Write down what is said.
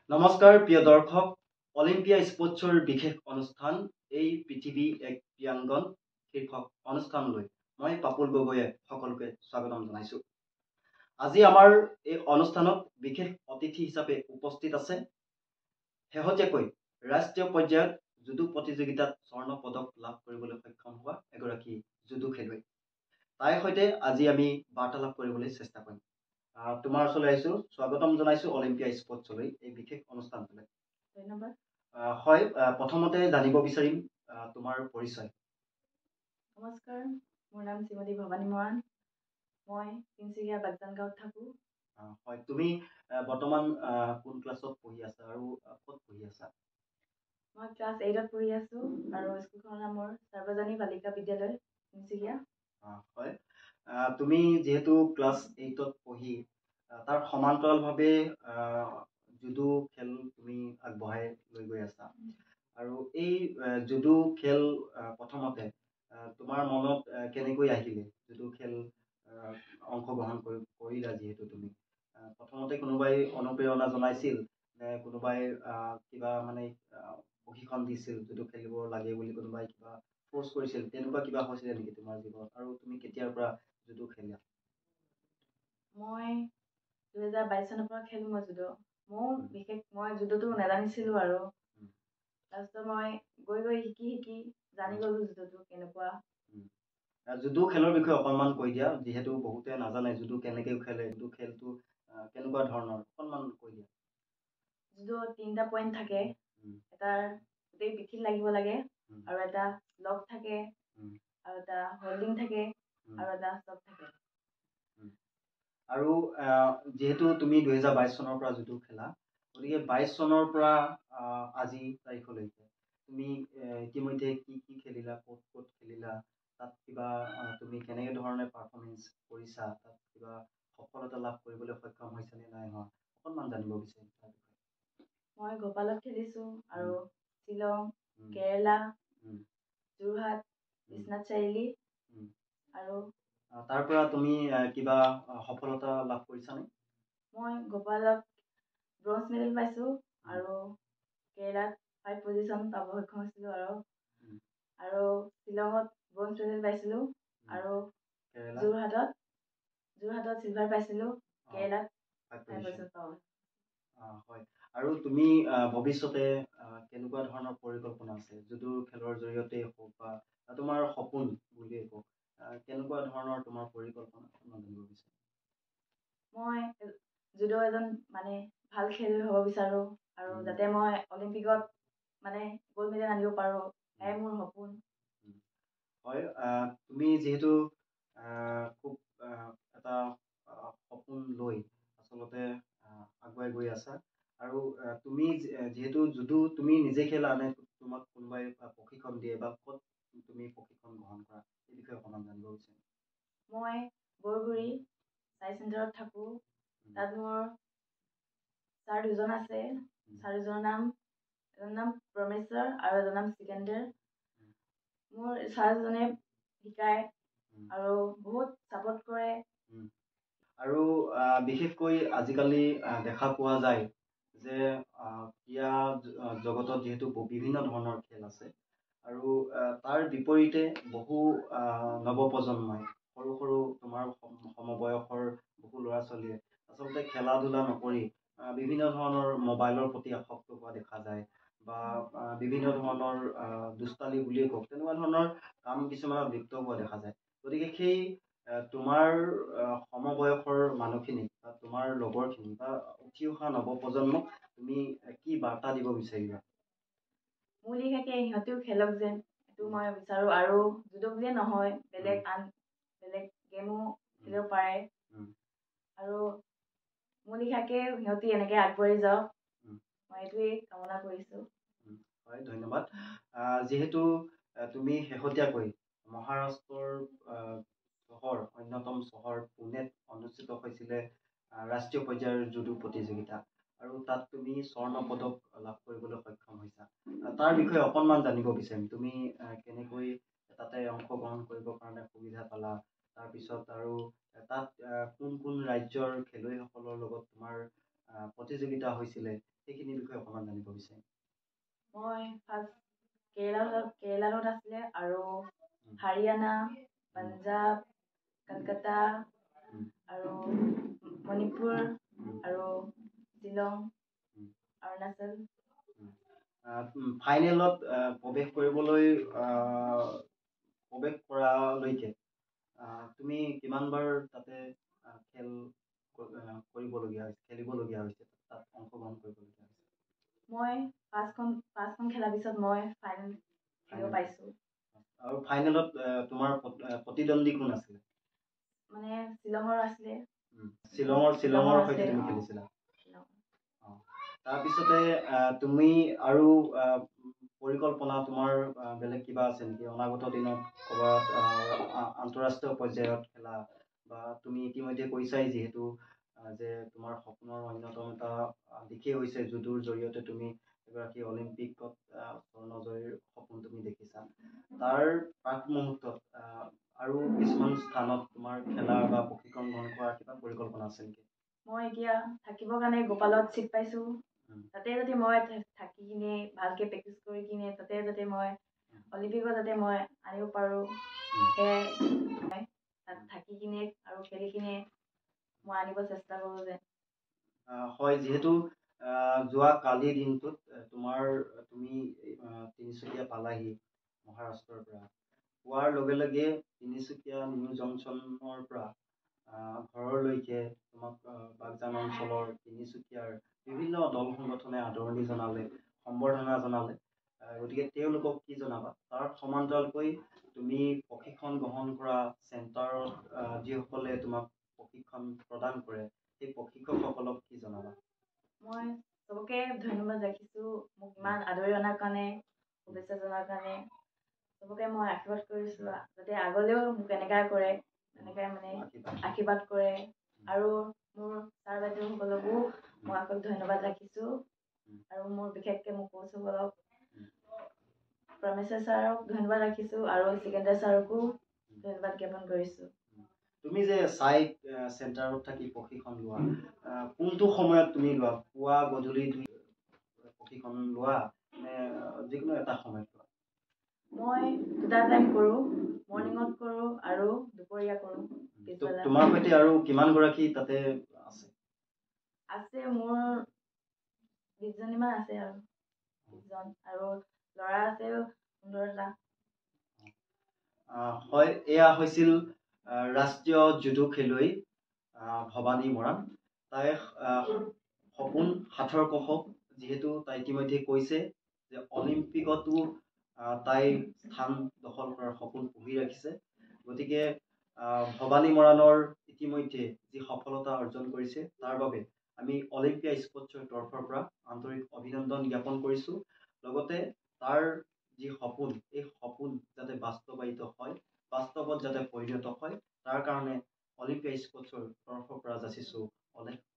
নমস্কাৰ প্ৰিয় দৰ্শক, অলিম্পিয়া স্পৰ্টছৰ বিশেষ অনুষ্ঠান এই পৃথিৱী এক ক্ৰীড়াংগন শীৰ্ষক অনুষ্ঠানলৈ মই পাপুল গগৈয়ে সকলোকে স্বাগতম জনাইছো। আজি আমাৰ এই অনুষ্ঠানত বিশেষ অতিথি হিচাপে উপস্থিত আছে শেহতীয়াকৈ ৰাষ্ট্ৰীয় পৰ্যায়ত জুডো প্ৰতিযোগিতাত স্বৰ্ণ পদক লাভ কৰিবলৈ সক্ষম হোৱা এগৰাকী জুডো খেলুৱৈ। তাইৰ সৈতে আজি আমি বাৰ্তালাপ কৰিবলৈ চেষ্টা কৰিম। তোমাৰ ওচৰলৈ আহিছো, স্বাগতম জনাইছো অলিম্পিয়া স্পৰ্টছলৈ এই বিশেষ অনুষ্ঠানটোলৈ। ধন্যবাদ। হয়, প্ৰথমতে জানিব বিচাৰিম তোমাৰ পৰিচয়। নমস্কাৰ, মোৰ নাম শ্ৰীমতী ভৱানী মৰাণ। মই তিনিচুকীয়া বাগজান গাঁৱত থাকোঁ। হয়, তুমি বৰ্তমান কোন ক্লাছত পঢ়ি আছা আৰু ক'ত পঢ়ি আছা? মই ক্লাছ 8ত পঢ়ি আছোঁ আৰু স্কুলখনৰ নাম মোৰ সাৰ্বজনীন বালিকা বিদ্যালয় তিনিচুকীয়া। হয়, তুমি যিহেতু ক্লাছ 8ত পঢ়ি তাৰ সমান্তৰালভাৱে জুডো খেল তুমি আগবঢ়াই লৈ গৈ আছা আৰু এই জুডো খেল প্ৰথমতে তোমাৰ মনত কেনেকৈ আহিলে? জুডো খেল অংশগ্ৰহণ কৰিলা যিহেতু তুমি, প্ৰথমতে কোনোবাই অনুপ্ৰেৰণা জনাইছিল নে কোনোবাই কিবা মানে প্ৰশিক্ষণ দিছিল জুডো খেলিব লাগে বুলি, কোনোবাই কিবা ফ'ৰ্চ কৰিছিল, তেনেকুৱা কিবা হৈছিলে নেকি তোমাৰ জীৱনত? আৰু তুমি কেতিয়াৰ পৰা জুডো খেলা? মই 2022 চনৰ পৰা খেলোঁ মই জুডো। মই জুডোটো নাজানিছিলোঁ আৰু তাৰপিছত মই গৈ শিকি জানি গ'লোঁ জুডোটো কেনেকুৱা। জুডো খেলৰ বিষয়ে অকণমান কৈ দিয়া, যিহেতু বহুতে নাজানে জুডো কেনেকৈ খেলে, জুডো খেলটো কেনেকুৱা ধৰণৰ, অকণমান কৈ দিয়া। জুডো 3টা পইণ্ট থাকে। এটাৰ গোটেই পিঠিত লাগিব লাগে আৰু এটা লক থাকে আৰু এটা হোল্ডিং থাকে আৰু এটা ষ্টপ থাকে। আৰু যিহেতু তুমি 2022 চনৰ পৰা জুডো খেলা, গতিকে 22 চনৰ পৰা আজি তাৰিখলৈকে তুমি ইতিমধ্যে কি কি খেলিলা, ক'ত ক'ত খেলিলা, তাত কিবা তুমি কেনেকে ধৰণে পাৰফৰ্মেঞ্চ কৰিছা, তাত কিবা সফলতা লাভ কৰিবলৈ সক্ষম হৈছে নে নাই হোৱা, অকণমান জানিব বিচাৰিম তাৰ বিষয়ে। মই গোপালত খেলিছোঁ আৰু শ্বিলং, কেৰেলা, যোৰহাট, বিশ্বনাথ চাৰিআলি আৰু তাৰ পৰা তুমি কিবা সফলতা লাভ কৰিছানে? মই গোপালত ব্ৰঞ্জ মেডেল পাইছোঁ আৰু কেৰেলাত 5 পজিশ্যন পাব সক্ষম হৈছিলোঁ আৰু শ্বিলঙত ব্ৰঞ্জ মেডেল পাইছিলোঁ আৰু যোৰহাটত চিলভাৰ পাইছিলোঁ, কেৰেলাত 5 পজিশ্যন পাব। হয়, আৰু তুমি ভৱিষ্যতে কেনেকুৱা ধৰণৰ পৰিকল্পনা আছে জুডো খেলৰ জৰিয়তে হওক বা তোমাৰ সপোন বুলিয়ে কওক, কেনেকুৱা ধৰণৰ তোমাৰ পৰিকল্পনা জানিব বিচাৰিম। মই জুডো এজন মানে ভাল খেলুৱৈ হ'ব বিচাৰোঁ আৰু যাতে মই অলিম্পিকত মানে গ'ল্ড মেডেল আনিব পাৰোঁ, এয়াই মোৰ সপোন। হয়, তুমি যিহেতু খুব এটা সপোন লৈ আচলতে আগুৱাই গৈ আছা আৰু তুমি যিহেতু জুডো তুমি নিজে খেলা নে তোমাক কোনোবাই প্ৰশিক্ষণ দিয়ে বা ক'ত তুমি প্ৰশিক্ষণ গ্ৰহণ কৰা, এই বিষয়ে অকণমান জানিব বিচাৰিম। মই বৰগুৰি চাই চেণ্টাৰত থাকোঁ। তাত মোৰ ছাৰ দুজন আছে। ছাৰ দুজনৰ এজনৰ নাম পৰমেশ্বৰ আৰু এজনৰ নাম চিকেন্দ্ৰ। মোৰ ছাৰজনে শিকায় আৰু বহুত ছাপোৰ্ট কৰে। আৰু বিশেষকৈ আজিকালি দেখা পোৱা যায় যে ক্ৰীড়া জগতত যিহেতু বিভিন্ন ধৰণৰ খেল আছে আৰু তাৰ বিপৰীতে বহু নৱপ্ৰজন্মই সৰু সৰু তোমাৰ সমবয়সৰ বহু ল'ৰা ছোৱালীয়ে আচলতে খেলা ধূলা নকৰি বিভিন্ন ধৰণৰ মোবাইলৰ প্ৰতি আসক্ত হোৱা দেখা যায় বা বিভিন্ন ধৰণৰ দুষ্টালি বুলিয়ে কওক, তেনেকুৱা ধৰণৰ কাম কিছুমানত লিপ্ত হোৱা দেখা যায়। গতিকে সেই তোমাৰ সমবয়সৰ মানুহখিনিক বা তোমাৰ লগৰখিনিক বা উঠি অহা নৱপ্ৰজন্মক তুমি কি বাৰ্তা দিব বিচাৰিবা? মোৰ লিখিয়াকে সিহঁতেও খেলক যেন, এইটো মই বিচাৰোঁ। আৰু জুডো বুলিয়ে নহয়, বেলেগ গেমো খেলিব পাৰে আৰু মোৰ লিখিয়াকে সিহঁতি এনেকৈ আগবাঢ়ি যাওক, মই এইটোৱেই কামনা কৰিছোঁ। হয়, ধন্যবাদ। যিহেতু তুমি শেহতীয়াকৈ মহাৰাষ্ট্ৰৰ অন্যতম চহৰ পুনেত অনুষ্ঠিত হৈছিলে ৰাষ্ট্ৰীয় পৰ্যায়ৰ জুডো প্ৰতিযোগিতা আৰু তাত তুমি স্বৰ্ণ পদক লাভ কৰিবলৈ সক্ষম হৈছা। তাৰ বিষয়ে অকণমান জানিব বিচাৰিম, তুমি কেনেকৈ তাতে অংশগ্ৰহণ কৰিবৰ কাৰণে সুবিধা পালা, তাৰপিছত আৰু তাত কোন কোন ৰাজ্যৰ খেলুৱৈসকলৰ লগত তোমাৰ প্ৰতিযোগিতা হৈছিলে সেইখিনি বিষয়ে অকণমান জানিব বিচাৰিম। মই ফাৰ্ষ্ট কেৰেলাত আছিলে আৰু হাৰিয়ানা, পাঞ্জাৱ, কলকাতা আৰু মণিপুৰ আৰু শ্বিলং, অৰুণাচল। ফাইনেলত প্ৰৱেশ কৰালৈকে তুমি কিমানবাৰ তাতে খেলিবলগীয়া হৈছে তাত অংশগ্ৰহণ কৰিবলগীয়া হৈছে? মই পাঁচখন খেলাৰ পিছত মই ফাইনেল খেলিব পাইছোঁ। আৰু ফাইনেলত তোমাৰ প্ৰতিদ্বন্দ্বী কোন আছিলে? মানে শ্বিলঙৰ আছিলে। শ্বিলঙৰ সৈতে তুমি খেলিছিলা। তাৰপিছতে তুমি আৰু পৰিকল্পনা তোমাৰ বেলেগ কিবা আছে নেকি অনাগত দিনত ক'ৰবাত আন্তঃৰাষ্ট্ৰীয় পৰ্যায়ত খেলা, বা তুমি ইতিমধ্যে কৈছাই যিহেতু যে তোমাৰ সপোনৰ অন্যতম এটা দিশেই হৈছে জুডোৰ জৰিয়তে তুমি এগৰাকী অলিম্পিকত স্বৰ্ণজয়ীৰ সপোন তুমি দেখিছা। তাৰ প্ৰাক মুহূৰ্তত আৰু কিছুমান স্থানত তোমাৰ খেলা বা প্ৰশিক্ষণ গ্ৰহণ কৰাৰ কিবা পৰিকল্পনা আছে নেকি? মই এতিয়া থাকিবৰ কাৰণে গোপালত চিট পাইছোঁ। তাতে যাতে মই থাকি কিনে ভালকৈ প্ৰেক্টিচ কৰি কিনে তাতে যাতে মই অলিম্পিকত যাতে মই আনিব পাৰোঁ, সেয়াই তাত থাকি কিনে আৰু খেলি কিনে মই আনিব চেষ্টা কৰোঁ যে। হয়, যিহেতু যোৱা কালিৰ দিনটোত তুমি তিনিচুকীয়া পালাহি মহাৰাষ্ট্ৰৰ পৰা। পোৱাৰ লগে লগে তিনিচুকীয়া নিউ জংচনৰ পৰা ঘৰলৈকে তোমাক বাগজান অঞ্চলৰ তিনিচুকীয়াৰ বিভিন্ন দল সংগঠনে আদৰণি জনালে, সম্বৰ্ধনা জনালে। গতিকে তেওঁলোকক কি জনাবা? তাৰ সমান্তৰালকৈ তুমি প্ৰশিক্ষণ গ্ৰহণ কৰা চেণ্টাৰত যিসকলে তোমাক প্ৰশিক্ষণ প্ৰদান কৰে সেই প্ৰশিক্ষকসকলক কি জনাবা? মই চবকে ধন্যবাদ ৰাখিছোঁ মোক ইমান আদৰি অনাৰ কাৰণে, শুভেচ্ছা জনোৱাৰ কাৰণে। চবকে মই আশীৰ্বাদ কৰিছোঁ যাতে আগলৈও মোক এনেকৈ কৰে, এনেকৈ মানে আশীৰ্বাদ কৰে। আৰু মোৰ ছাৰ বাইদেউসকলকো মই আকৌ ধন্যবাদ ৰাখিছোঁ। আৰু মোৰ বিশেষকৈ মোৰ কোচসকলক প্ৰমেশ্বৰ ছাৰক ধন্যবাদ ৰাখিছোঁ আৰু ছিকেণ্ডাৰ ছাৰকো ধন্যবাদ জ্ঞাপন কৰিছোঁ। তুমি যে চেণ্টাৰত থাকি প্ৰশিক্ষণ লোৱা, কোনটো সময়ত তুমি লোৱা? পুৱা গধূলি প্ৰশিক্ষণ লোৱা নে যিকোনো এটা সময়ত লোৱা? মই দুটা টাইম কৰোঁ, মৰ্ণিঙত কৰোঁ আৰু দুপৰীয়া কৰোঁ। তোমাৰ সৈতে আৰু কিমান গৰাকী তাতে আছে? আছে মোৰ 20জনীমান আছে আৰু 20জন, আৰু ল'ৰা আছে 15টা। হয়, এয়া হৈছিল ৰাষ্ট্ৰীয় জুডো খেলুৱৈ ভৱানী মৰাণ। তাই সপোন সাঁথৰ কঢ়ক, যিহেতু তাই ইতিমধ্যে কৈছে যে অলিম্পিকতো তাই স্থান দখল কৰাৰ সপোন পুহি ৰাখিছে। গতিকে ভৱানী মৰাণৰ ইতিমধ্যে যি সফলতা অৰ্জন কৰিছে তাৰ বাবে আমি অলিম্পিয়া স্পৰ্টছৰ তৰফৰ পৰা আন্তৰিক অভিনন্দন জ্ঞাপন কৰিছোঁ। লগতে তাৰ যি সপোন, এই সপোন